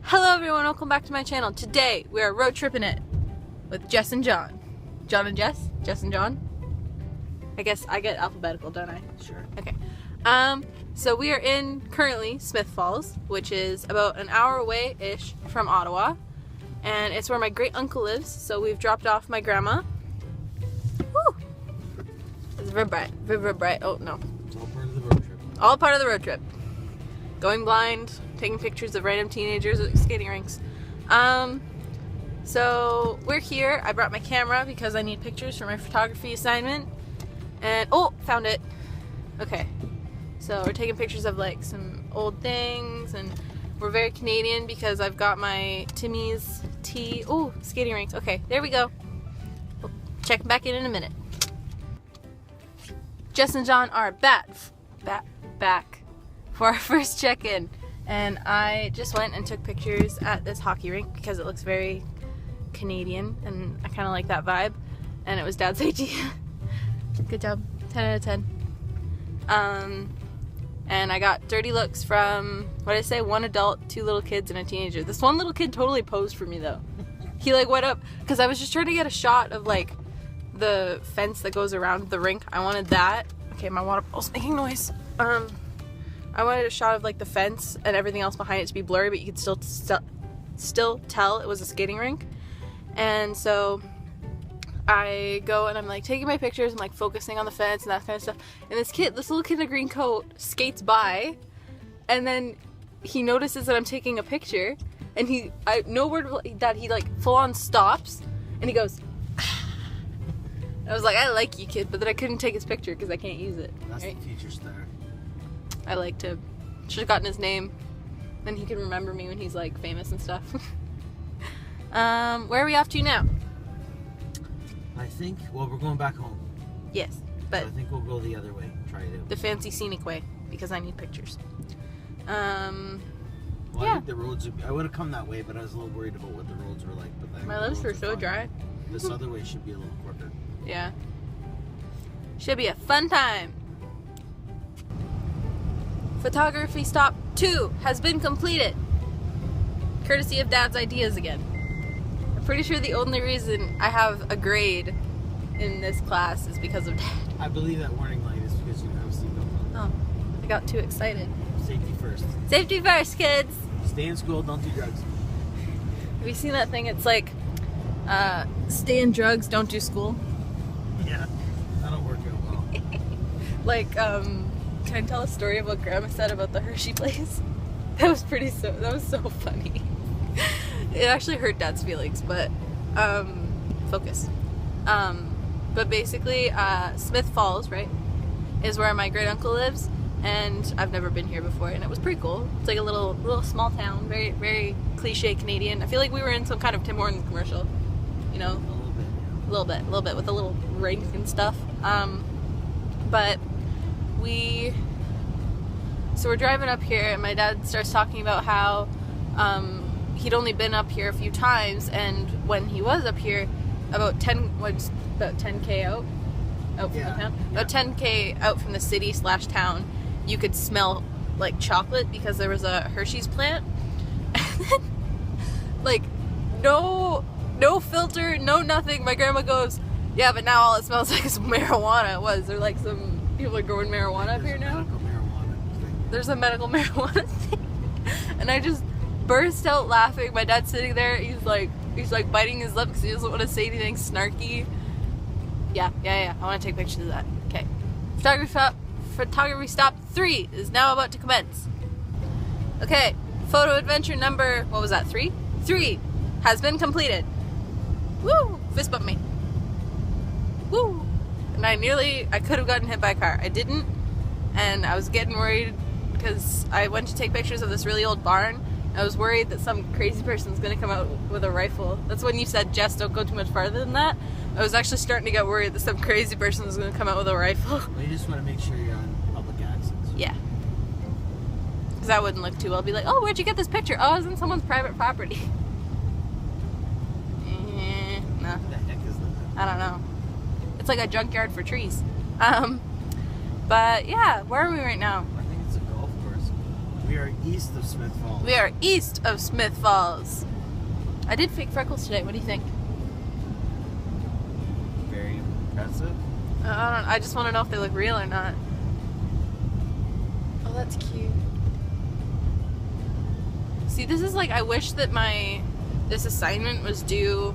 Hello everyone, welcome back to my channel. Today we are road tripping it with Jess and John. John and Jess? Jess and John? I guess I get alphabetical, don't I? Sure. Okay. So we are in currently Smith Falls, which is about an hour away-ish from Ottawa. And it's where my great uncle lives, so we've dropped off my grandma. Woo! It's very bright. Oh no. It's all part of the road trip. All part of the road trip. Going blind, taking pictures of random teenagers at skating rinks. So we're here. I brought my camera because I need pictures for my photography assignment. And oh, found it. Okay. So we're taking pictures of like some old things, and we're very Canadian because I've got my Timmy's tea. Oh, skating rinks. Okay, there we go. We'll check back in a minute. Jess and John are back for our first check-in, and I just went and took pictures at this hockey rink because it looks very Canadian and I kind of like that vibe, and it was Dad's idea. Good job. 10 out of 10. And I got dirty looks from, what did I say, one adult, two little kids, and a teenager. This one little kid totally posed for me though. He like went up because I was just trying to get a shot of like the fence that goes around the rink. I wanted that. Okay, my water bottle's making noise. I wanted a shot of like the fence and everything else behind it to be blurry, but you could still tell it was a skating rink. And so I go and I'm like taking my pictures and like focusing on the fence and that kind of stuff. And this little kid in a green coat skates by, and then he notices that I'm taking a picture, and no word that he like full on stops, and he goes. I was like, I like you, kid, but then I couldn't take his picture because I can't use it. That's right? the future star. I liked him. Should have gotten his name. Then he can remember me when he's like famous and stuff. Where are we off to now? I think, well, we're going back home. Yes, but So I think we'll go the other way. Try it out. the fancy scenic way because I need pictures. Well, yeah. I think the roads, I would have come that way, but I was a little worried about what the roads were like. But then My the lips were roads so fine. dry. This other way should be a little quicker. Yeah. Should be a fun time. Photography stop 2 has been completed. Courtesy of Dad's ideas again. I'm pretty sure the only reason I have a grade in this class is because of Dad. I believe that warning light is because you have a seatbelt on. Oh, I got too excited. Safety first. Safety first, kids! Stay in school, don't do drugs. Have you seen that thing? It's like, stay in drugs, don't do school. Yeah, that'll work out well. Like, can I tell a story of what Grandma said about the Hershey place? That was so funny. It actually hurt Dad's feelings, but, focus. But basically, Smith Falls, right, is where my great uncle lives, and I've never been here before, and it was pretty cool. It's like a little small town, very, very cliche Canadian. I feel like we were in some kind of Tim Hortons commercial, you know? A little bit with a little rink and stuff. But so we're driving up here, and my dad starts talking about how he'd only been up here a few times, and when he was up here, about 10K out from the town, about 10K out from the city / town, you could smell like chocolate because there was a Hershey's plant, and then like no filter, no nothing. My grandma goes, yeah, but now all it smells like is marijuana. There like some people are growing marijuana up here now? There's a medical marijuana thing. And I just burst out laughing. My dad's sitting there, he's like biting his lip because he doesn't want to say anything snarky. Yeah, I want to take pictures of that. Okay. Photography stop 3 is now about to commence. Okay, photo adventure number, what was that, 3? 3 has been completed. Woo! Fist bump me. Woo! And I could have gotten hit by a car. I didn't, and I was getting worried because I went to take pictures of this really old barn. I was worried that some crazy person's gonna come out with a rifle. That's when you said, Jess, don't go too much farther than that. I was actually starting to get worried that some crazy person was gonna come out with a rifle. Well, you just want to make sure you're on public access. Yeah. Because that wouldn't look too well. I'd be like, oh, where'd you get this picture? Oh, it was in someone's private property. No. What the heck is that? I don't know. It's like a junkyard for trees. But yeah, where are we right now? I think it's a golf course. We are east of Smith Falls. We are east of Smith Falls. I did fake freckles today. What do you think? Very impressive. I just want to know if they look real or not. Oh, that's cute. See, this is like, I wish that this assignment was due,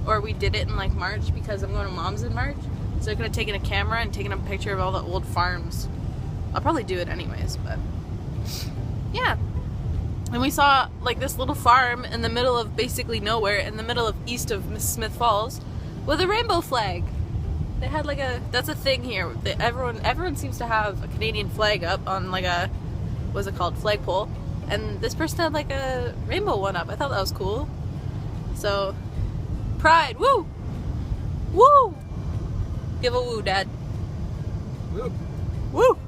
or we did it in like March, because I'm going to Mom's in March. So I could have taken a camera and taken a picture of all the old farms. I'll probably do it anyways, but yeah. And we saw like this little farm in the middle of basically nowhere, in the middle of east of Smith Falls, with a rainbow flag. They had like that's a thing here. Everyone seems to have a Canadian flag up on like a, what's it called, flagpole. And this person had like a rainbow one up. I thought that was cool. So, pride, woo! Woo! Give a woo, Dad. Woo! Woo!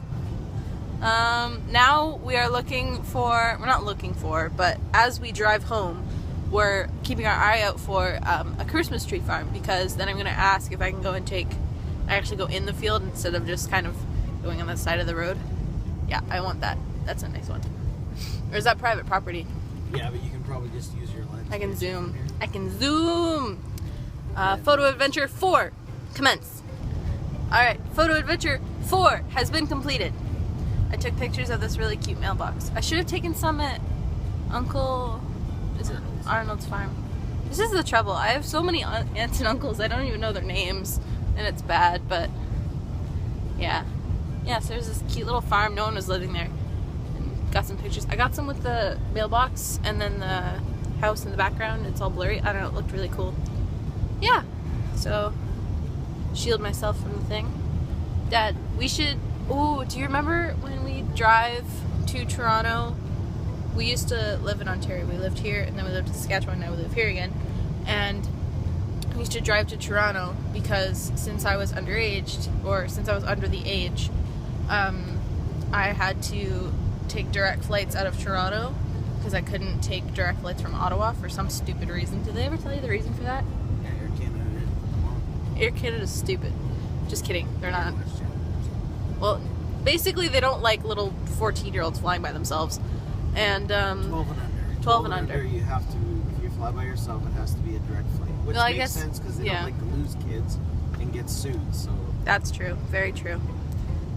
Now we are we're not looking for, but as we drive home, we're keeping our eye out for a Christmas tree farm, because then I'm going to ask if I can go and actually go in the field instead of just kind of going on the side of the road. Yeah, I want that. That's a nice one. Or is that private property? Yeah, but you can probably just use your lens. I can zoom. I can zoom! Photo Adventure 4, commence. Alright, Photo Adventure 4 has been completed. I took pictures of this really cute mailbox. I should have taken some at Arnold's farm. This is the trouble. I have so many aunts and uncles, I don't even know their names, and it's bad, but yeah. Yeah, so there's this cute little farm, no one was living there. And got some pictures. I got some with the mailbox, and then the house in the background, it's all blurry. I don't know, it looked really cool. Yeah, so shield myself from the thing. Dad, we should, do you remember when we drive to Toronto? We used to live in Ontario. We lived here, and then we lived in Saskatchewan, now we live here again. And we used to drive to Toronto because since I was underaged, or since I was under the age, I had to take direct flights out of Toronto because I couldn't take direct flights from Ottawa for some stupid reason. Did they ever tell you the reason for that? Yeah, Air Canada did. Air Canada's stupid. Just kidding. They're not. Well, basically they don't like little 14-year-olds flying by themselves. And 12 and under. 12 and under. You have to, if you fly by yourself, it has to be a direct flight. Which well, I makes guess, sense because they don't like to lose kids and get sued. So that's true. Very true.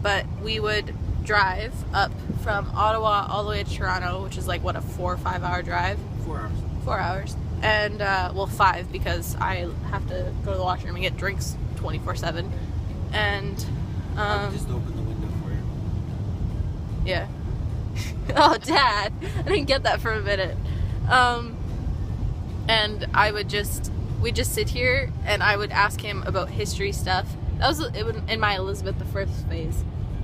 But we would drive up from Ottawa all the way to Toronto, which is like, what, a 4 or 5 hour drive? 4 hours. 4 hours. And, well, 5 because I have to go to the washroom and get drinks 24/7. And, I would just open the window for you. Yeah. Oh, Dad! I didn't get that for a minute. And we'd just sit here, and I would ask him about history stuff. That was in my Elizabeth I phase.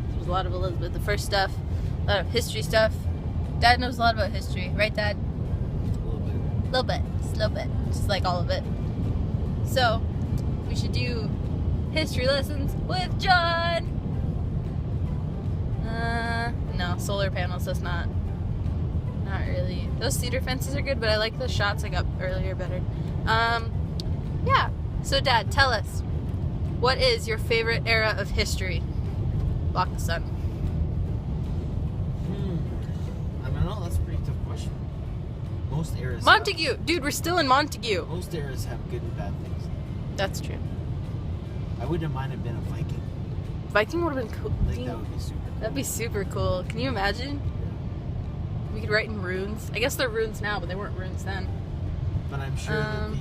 There was a lot of Elizabeth I stuff, a lot of history stuff. Dad knows a lot about history, right, Dad? A little bit. Just a little bit, just like all of it. So, we should do history lessons with John! No, solar panels, that's not really. Those cedar fences are good, but I like the shots I got earlier better. Yeah. So, Dad, tell us, what is your favorite era of history? Block the sun. I don't know, that's a pretty tough question. Most eras Montague! Dude, we're still in Montague. Most eras have good and bad things. That's true. I wouldn't mind have been a Viking. Viking would have been cool. I think that would be super cool. That'd be super cool. Can you imagine? We could write in runes. I guess they're runes now, but they weren't runes then. But I'm sure that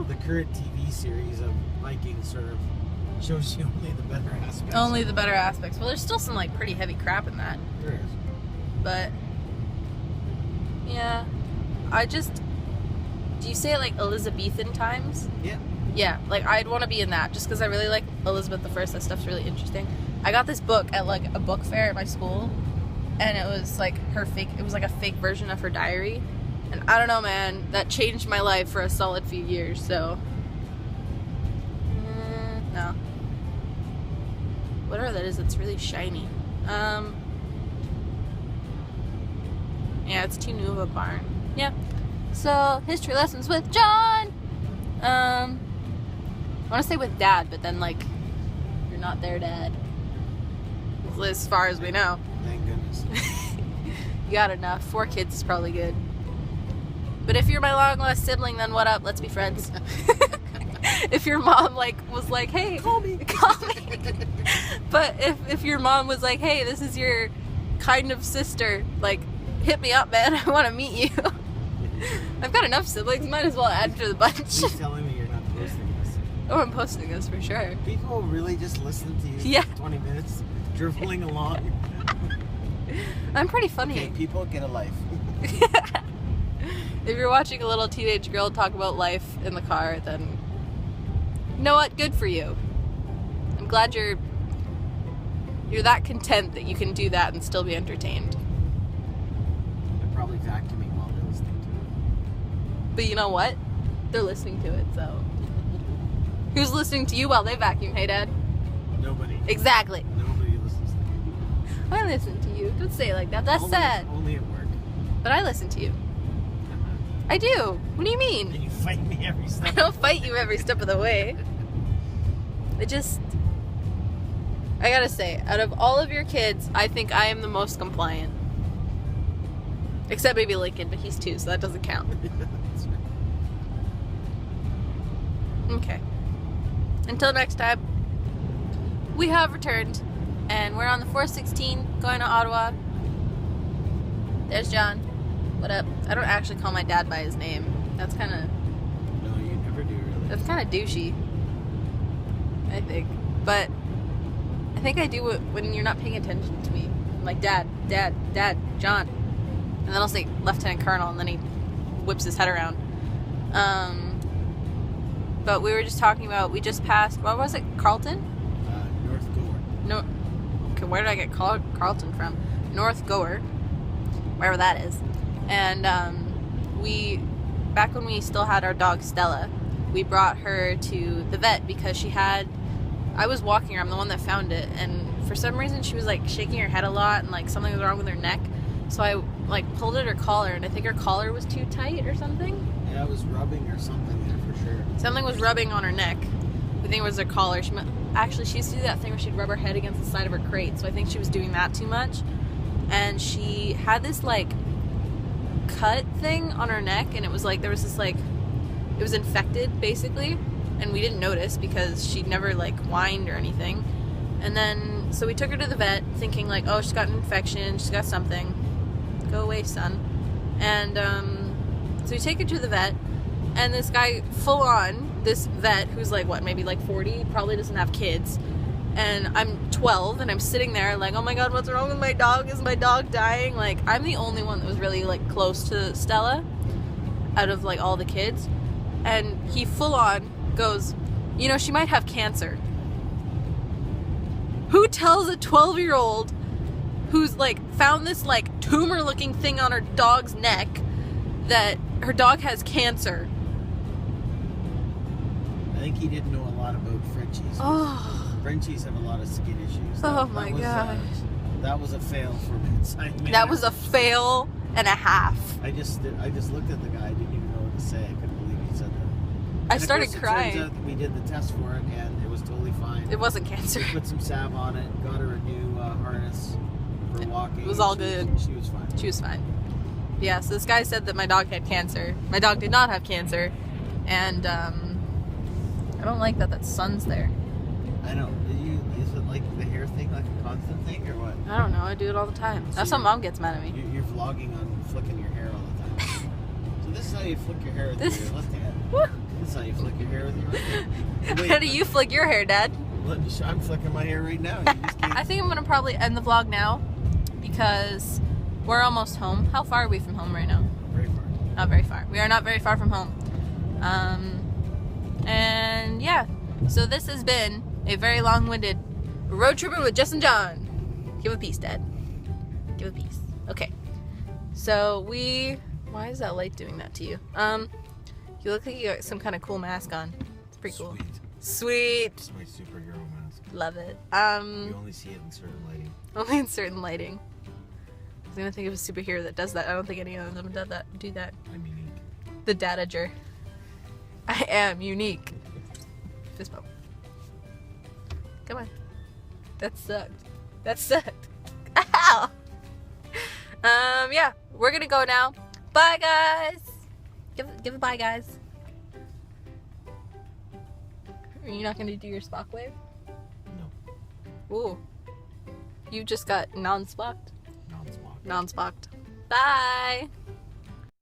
the current TV series of Vikings sort of shows you only the better aspects. Only the better aspects. Well, there's still some like pretty heavy crap in that. There is. But yeah, do you say it like Elizabethan times? Yeah. Yeah, like I'd want to be in that just because I really like Elizabeth I. That stuff's really interesting. I got this book at like a book fair at my school, and it was like it was like a fake version of her diary. And I don't know, man, that changed my life for a solid few years, so no. Whatever that is, it's really shiny. Yeah, it's too new of a barn. Yeah. So, history lessons with John! I want to say with Dad, but then, like, you're not there, Dad. As far as we know. Thank goodness. You got enough. 4 kids is probably good. But if you're my long lost sibling, then what up? Let's be friends. If your mom was like, hey, call me. But if your mom was like, hey, this is your kind of sister, like, hit me up, man. I want to meet you. I've got enough siblings. Might as well add to the bunch. Please telling me you're not posting this. Oh, I'm posting this for sure. People really just listen to you for 20 minutes, dribbling along. I'm pretty funny. Okay, people, get a life. If you're watching a little teenage girl talk about life in the car, then you know what? Good for you. I'm glad you're that content that you can do that and still be entertained. They're probably vacuuming while they're listening to it. But you know what? They're listening to it, so. Who's listening to you while they vacuum? Hey, Dad? Nobody. Exactly. Nobody listens to me. I listen to you. Don't say it like that. That's sad. Only at work. But I listen to you. I do. What do you mean? And you fight me every step. I don't fight you every step of the way. I gotta say, out of all of your kids, I think I am the most compliant. Except maybe Lincoln, but he's 2, so that doesn't count. That's right. Okay. Until next time, we have returned, and we're on the 416 going to Ottawa. There's John. What up? I don't actually call my dad by his name. That's kind of... No, you never do, really. That's kind of douchey. I think. But I think I do it when you're not paying attention to me. I'm like, Dad, John. And then I'll say Lieutenant Colonel, and then he whips his head around. But we were just talking about, we just passed, what was it, Carlton? North Gore. No. Okay, where did I get Carlton from? North Gore. Wherever that is. And back when we still had our dog Stella, we brought her to the vet because I was walking her, I'm the one that found it, and for some reason she was like shaking her head a lot and like something was wrong with her neck. So I like pulled at her collar, and I think her collar was too tight or something. Yeah, it was rubbing or something there for sure. Something was rubbing on her neck. I think it was her collar. She used to do that thing where she'd rub her head against the side of her crate, so I think she was doing that too much. And she had this like cut thing on her neck, and it was like there was this like it was infected basically, and we didn't notice because she'd never like whined or anything. And then so we took her to the vet thinking like, oh, she's got an infection, she's got something. Go away, son. And so we take her to the vet, and this guy full on, this vet who's like what, maybe like 40, probably doesn't have kids, and I'm 12, and I'm sitting there like, oh my god, what's wrong with my dog? Is my dog dying? Like, I'm the only one that was really like close to Stella out of like all the kids. And he full on goes, you know, she might have cancer. Who tells a 12-year-old who's like found this like tumor looking thing on her dog's neck that her dog has cancer? I think he didn't know a lot about Frenchies. Oh. Frenchies have a lot of skin issues. My gosh. That was a fail for bedside manner. That was a fail and a half. I just looked at the guy. I didn't even know what to say. I couldn't believe he said that. I started crying. It turns out that we did the test for it, and it was totally fine. It wasn't cancer. We put some salve on it, got her a new harness for walking. It was all good. She was fine. She was fine. Yeah, so this guy said that my dog had cancer. My dog did not have cancer. And, I don't like that sun's there. I know. Is it like the hair thing, like a constant thing, or what? I don't know. I do it all the time. So That's how Mom gets mad at me. You're vlogging on flicking your hair all the time. So this is how you flick your hair with your left hand. This is how you flick your hair with your right hand. Wait, How do you flick your hair, Dad? I'm flicking my hair right now. You just can't. I think I'm going to probably end the vlog now because we're almost home. How far are we from home right now? Very far. Not very far. We are not very far from home. And yeah, so this has been a very long-winded road trip with Jess and John. Give a peace, Dad. Give a peace. Okay. So why is that light doing that to you? You look like you got some kind of cool mask on. It's pretty cool. Sweet. It's my superhero mask. Love it. You only see it in certain lighting. Only in certain lighting. I was gonna think of a superhero that does that. I don't think any of them do that. I'm unique. The Dadager. I am unique. Fist bump. Come on. That sucked. Ow! Yeah, we're gonna go now. Bye, guys. Give a bye, guys. Are you not gonna do your Spock wave? No. Ooh. You just got non-spocked? Non-Spock. Non-spocked. Bye.